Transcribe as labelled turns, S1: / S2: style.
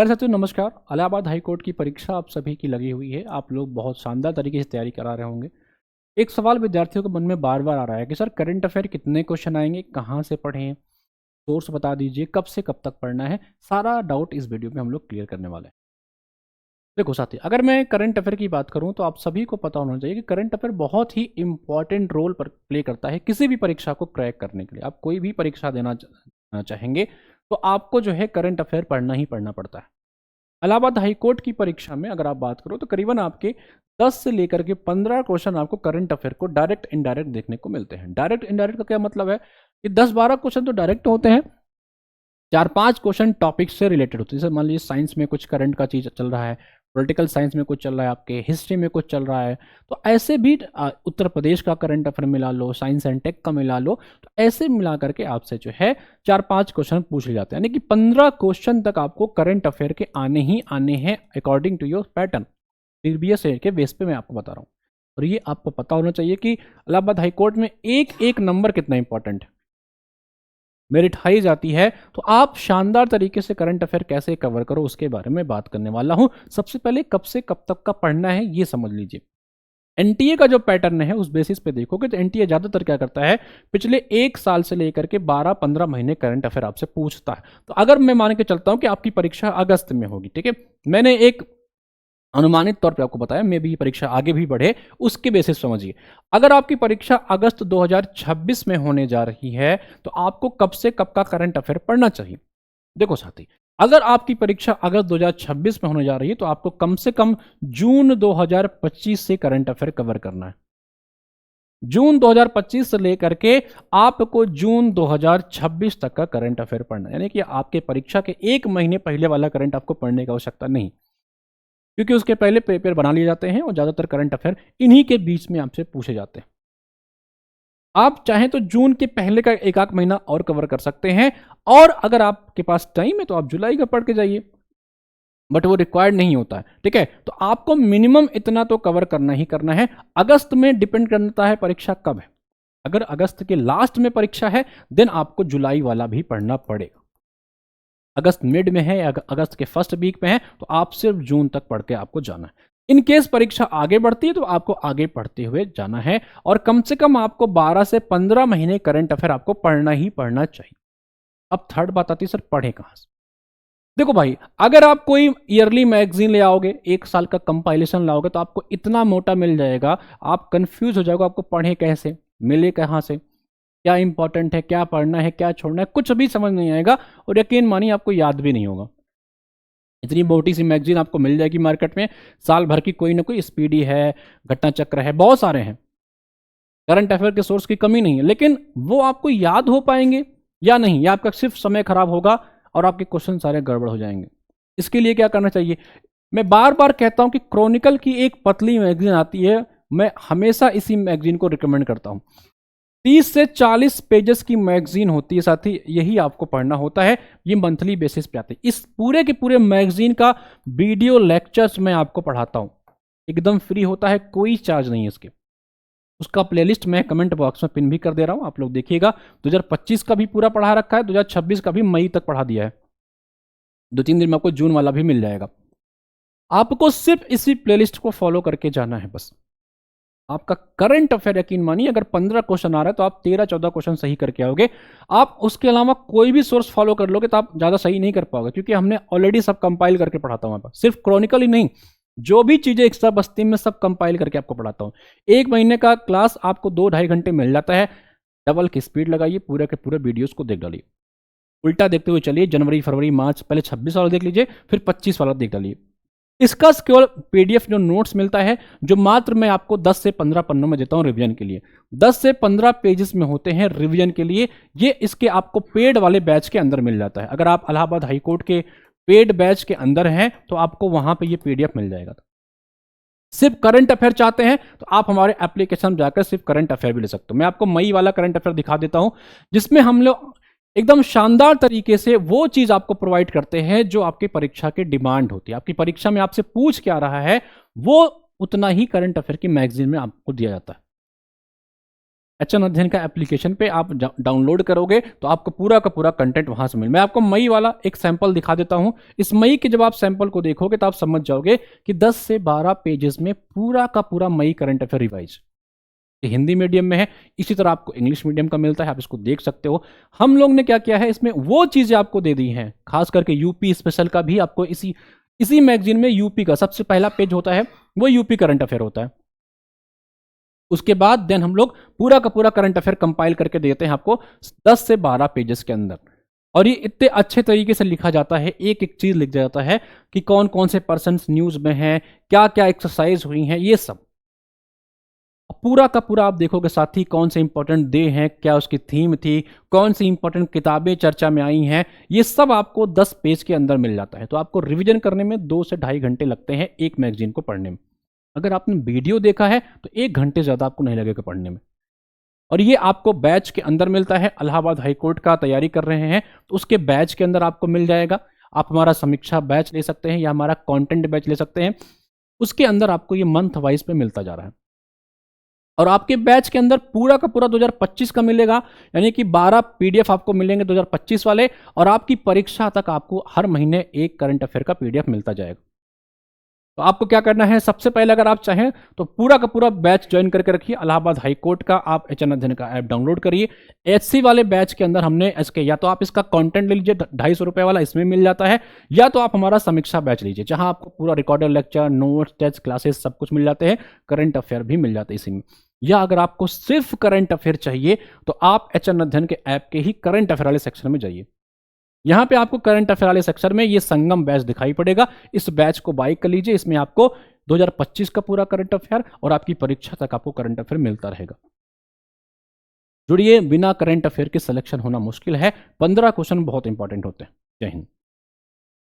S1: खैर साथियों नमस्कार। इलाहाबाद हाई कोर्ट की परीक्षा आप सभी की लगी हुई है। आप लोग बहुत शानदार तरीके से तैयारी करा रहे होंगे। एक सवाल विद्यार्थियों के मन में बार बार आ रहा है कि सर करंट अफेयर कितने क्वेश्चन आएंगे, कहाँ से पढ़ें, सोर्स बता दीजिए, कब से कब तक पढ़ना है। सारा डाउट इस वीडियो में हम लोग क्लियर करने वाले हैं। देखो साथी, अगर मैं करंट अफेयर की बात करूं तो आप सभी को पता होना चाहिए कि करंट अफेयर बहुत ही इंपॉर्टेंट रोल पर प्ले करता है किसी भी परीक्षा को क्रैक करने के लिए। आप कोई भी परीक्षा देना चाहेंगे तो आपको जो है करंट अफेयर पढ़ना ही पढ़ना पड़ता है। इलाहाबाद हाई कोर्ट की परीक्षा में अगर आप बात करो तो करीबन आपके 10 से लेकर के 15 क्वेश्चन आपको करंट अफेयर को डायरेक्ट इनडायरेक्ट देखने को मिलते हैं। डायरेक्ट इनडायरेक्ट का क्या मतलब है कि 10-12 क्वेश्चन तो डायरेक्ट होते हैं, 4-5 क्वेश्चन टॉपिक से रिलेटेड होते हैं। जैसे मान लीजिए साइंस में कुछ करंट का चीज चल रहा है, पॉलिटिकल साइंस में कुछ चल रहा है, आपके हिस्ट्री में कुछ चल रहा है, तो ऐसे भी उत्तर प्रदेश का करंट अफेयर मिला लो, साइंस एंड टेक का मिला लो, तो ऐसे मिला करके आपसे जो है 4-5 क्वेश्चन पूछ लिए जाते हैं। यानी कि 15 क्वेश्चन तक आपको करंट अफेयर के आने ही आने हैं according to your pattern. Previous year के बेस पे मैं आपको बता रहा हूँ। और ये आपको पता होना चाहिए कि इलाहाबाद हाई कोर्ट में एक एक नंबर कितना इंपॉर्टेंट है, मेरिट हाई जाती है। तो आप शानदार तरीके से करंट अफेयर कैसे कवर करो उसके बारे में बात करने वाला हूं। सबसे पहले कब से कब तक का पढ़ना है ये समझ लीजिए। एनटीए का जो पैटर्न है उस बेसिस पे देखोगे तो एनटीए ज्यादातर क्या करता है, पिछले एक साल से लेकर के 12-15 महीने करंट अफेयर आपसे पूछता है। तो अगर मैं मान के चलता हूं कि आपकी परीक्षा अगस्त में होगी, ठीक है, मैंने एक अनुमानित तौर पे आपको बताया, मे भी परीक्षा आगे भी बढ़े, उसके बेसिस समझिए। अगर आपकी परीक्षा अगस्त 2026 में होने जा रही है तो आपको कब से कब का करंट अफेयर पढ़ना चाहिए। देखो साथी, अगर आपकी परीक्षा अगस्त 2026 में होने जा रही है तो आपको कम से कम जून 2025 से करंट अफेयर कवर करना है। जून 2025 से लेकर के आपको जून 2026 तक का करंट अफेयर पढ़ना है। यानी कि आपके परीक्षा के एक महीने पहले वाला करंट आपको पढ़ने की आवश्यकता नहीं, क्योंकि उसके पहले पेपर बना लिए जाते हैं और ज्यादातर करंट अफेयर इन्हीं के बीच में आपसे पूछे जाते हैं। आप चाहें तो जून के पहले का एक आध महीना और कवर कर सकते हैं, और अगर आपके पास टाइम है तो आप जुलाई का पढ़ के जाइए, बट वो रिक्वायर्ड नहीं होता है। ठीक है, तो आपको मिनिमम इतना तो कवर करना ही करना है। अगस्त में डिपेंड करता है परीक्षा कब है। अगर अगस्त के लास्ट में परीक्षा है देन आपको जुलाई वाला भी पढ़ना पड़ेगा। अगस्त मिड में है या अगस्त के फर्स्ट वीक में है तो आप सिर्फ जून तक पढ़ के आपको जाना है। इन केस परीक्षा आगे बढ़ती है तो आपको आगे पढ़ते हुए जाना है, और कम से कम आपको 12 से 15 महीने करंट अफेयर आपको पढ़ना ही पढ़ना चाहिए। अब थर्ड बात आती है, सर पढ़े कहां से। देखो भाई, अगर आप कोई ईयरली मैगजीन ले आओगे, एक साल का कंपाइलेशन लाओगे, तो आपको इतना मोटा मिल जाएगा, आप कंफ्यूज हो जाओगे, आपको पढ़े कैसे, मिले कहां से, क्या इंपॉर्टेंट है, क्या पढ़ना है, क्या छोड़ना है, कुछ भी समझ नहीं आएगा, और यकीन मानिए आपको याद भी नहीं होगा। इतनी मोटी सी मैगजीन आपको मिल जाएगी मार्केट में, साल भर की कोई ना कोई स्पीडी है, घटना चक्र है, बहुत सारे हैं, करंट अफेयर के सोर्स की कमी नहीं है, लेकिन वो आपको याद हो पाएंगे या नहीं, या आपका सिर्फ समय खराब होगा और आपके क्वेश्चन सारे गड़बड़ हो जाएंगे। इसके लिए क्या करना चाहिए, मैं बार बार कहता हूं कि क्रॉनिकल की एक पतली मैगजीन आती है, मैं हमेशा इसी मैगजीन को रिकमेंड करता हूं। 30 से 40 पेजेस की मैगजीन होती है साथी, यही आपको पढ़ना होता है। ये मंथली बेसिस पे आती है। इस पूरे के पूरे मैगजीन का वीडियो लेक्चर्स मैं आपको पढ़ाता हूं, एकदम फ्री होता है, कोई चार्ज नहीं है इसके। उसका प्लेलिस्ट मैं कमेंट बॉक्स में पिन भी कर दे रहा हूं, आप लोग देखिएगा। 2025 का भी पूरा पढ़ा रखा है, 2026 का भी मई तक पढ़ा दिया है। 2-3 दिन में आपको जून वाला भी मिल जाएगा। आपको सिर्फ इसी प्लेलिस्ट को फॉलो करके जाना है बस। आपका करंट अफेयर यकीन मानिए, अगर 15 क्वेश्चन आ रहा है तो आप 13-14 क्वेश्चन सही करके आओगे। आप उसके अलावा कोई भी सोर्स फॉलो कर लोगे तो आप ज्यादा सही नहीं कर पाओगे, क्योंकि हमने ऑलरेडी सब कंपाइल करके पढ़ाता हूं। सिर्फ क्रॉनिकल ही नहीं, जो भी चीजें एक्स्ट्रा बस्ती में सब कंपाइल करके आपको पढ़ाता हूं। एक महीने का क्लास आपको 2-2.5 घंटे मिल जाता है। डबल की स्पीड लगाइए, पूरे के पूरे वीडियोस को देख डालिए, उल्टा देखते हुए चलिए। जनवरी, फरवरी, मार्च, पहले 26 वाला देख लीजिए, फिर 25 वाला देख डालिए। इसका केवल पीडीएफ जो नोट्स मिलता है, जो मात्र मैं आपको 10 से 15 पन्नों में देता हूं रिवीजन के लिए, 10 से 15 पेजेस में होते हैं रिवीजन के लिए। ये इसके आपको पेड वाले बैच के अंदर मिल जाता है। अगर आप इलाहाबाद हाई कोर्ट के पेड बैच के अंदर हैं तो आपको वहां पे ये पीडीएफ मिल जाएगा। सिर्फ करंट अफेयर चाहते हैं तो आप हमारे एप्लीकेशन जाकर सिर्फ करंट अफेयर भी ले सकते हो। मैं आपको मई वाला करंट अफेयर दिखा देता हूं, जिसमें हम लोग एकदम शानदार तरीके से वो चीज आपको प्रोवाइड करते हैं जो आपकी परीक्षा की डिमांड होती है। आपकी परीक्षा में आपसे पूछ क्या रहा है, वो उतना ही करंट अफेयर की मैगजीन में आपको दिया जाता है। एचएन अध्ययन का एप्लीकेशन पे आप डाउनलोड करोगे तो आपको पूरा का पूरा कंटेंट वहां से मिल। मैं आपको मई वाला एक सैंपल दिखा देता हूं। इस मई के जब आप सैंपल को देखोगे तो आप समझ जाओगे कि 10 से 12 पेजेस में पूरा का पूरा मई current affair revise Hindi medium में है। इसी तरह आपको इंग्लिश मीडियम का मिलता है, आप इसको देख सकते हो। हम लोग ने क्या किया है, इसमें वो चीजें आपको दे दी हैं, खास करके यूपी स्पेशल का भी आपको इसी मैगजीन में यूपी का सबसे पहला पेज होता है, वो यूपी करंट अफेयर होता है। उसके बाद देन हम लोग पूरा का पूरा करंट अफेयर कंपाइल करके देते हैं आपको 10 से 12 पेजेस के अंदर। और ये इतने अच्छे तरीके से लिखा जाता है, एक एक चीज लिख जाता है कि कौन कौन से पर्सन्स न्यूज में हैं, क्या क्या एक्सरसाइज हुई हैं, ये सब पूरा का पूरा आप देखोगे। साथ ही कौन से इंपॉर्टेंट डे हैं, क्या उसकी थीम थी, कौन सी इंपॉर्टेंट किताबें चर्चा में आई हैं, ये सब आपको 10 पेज के अंदर मिल जाता है। तो आपको रिवीजन करने में 2 से ढाई घंटे लगते हैं एक मैगजीन को पढ़ने में। अगर आपने वीडियो देखा है तो 1 घंटे ज़्यादा आपको नहीं लगेगा पढ़ने में। और ये आपको बैच के अंदर मिलता है। इलाहाबाद हाईकोर्ट का तैयारी कर रहे हैं तो उसके बैच के अंदर आपको मिल जाएगा। आप हमारा समीक्षा बैच ले सकते हैं या हमारा कंटेंट बैच ले सकते हैं, उसके अंदर आपको ये मंथ वाइज पे मिलता जा रहा है। और आपके बैच के अंदर पूरा का पूरा 2025 का मिलेगा, यानी कि 12 पीडीएफ आपको मिलेंगे 2025 वाले। और आपकी परीक्षा तक आपको हर महीने एक करंट अफेयर का पीडीएफ मिलता जाएगा। तो आपको क्या करना है, सबसे पहले अगर आप चाहें तो पूरा का पूरा बैच ज्वाइन करके रखिए इलाहाबाद हाईकोर्ट का। आप एचएन अध्ययन का ऐप डाउनलोड करिए। एचसी वाले बैच के अंदर हमने इसके या तो आप इसका कंटेंट ले लीजिए 250 रुपये वाला, इसमें मिल जाता है, या तो आप हमारा समीक्षा बैच लीजिए जहां आपको पूरा recorded lecture, notes, test, classes सब कुछ मिल जाते हैं। करंट अफेयर भी मिल जाते हैं इसी में। या अगर आपको सिर्फ करंट अफेयर चाहिए तो आप एचएन अध्ययन के ऐप के ही करंट अफेयर वाले सेक्शन में जाइए। यहां पे आपको करंट अफेयर वाले सेक्शन में ये संगम बैच दिखाई पड़ेगा। इस बैच को बाय कर लीजिए। इसमें आपको 2025 का पूरा करंट अफेयर और आपकी परीक्षा तक आपको करंट अफेयर मिलता रहेगा। जुड़िए, बिना करंट अफेयर के सिलेक्शन होना मुश्किल है। 15 क्वेश्चन बहुत इंपॉर्टेंट होते हैं। जय हिंद।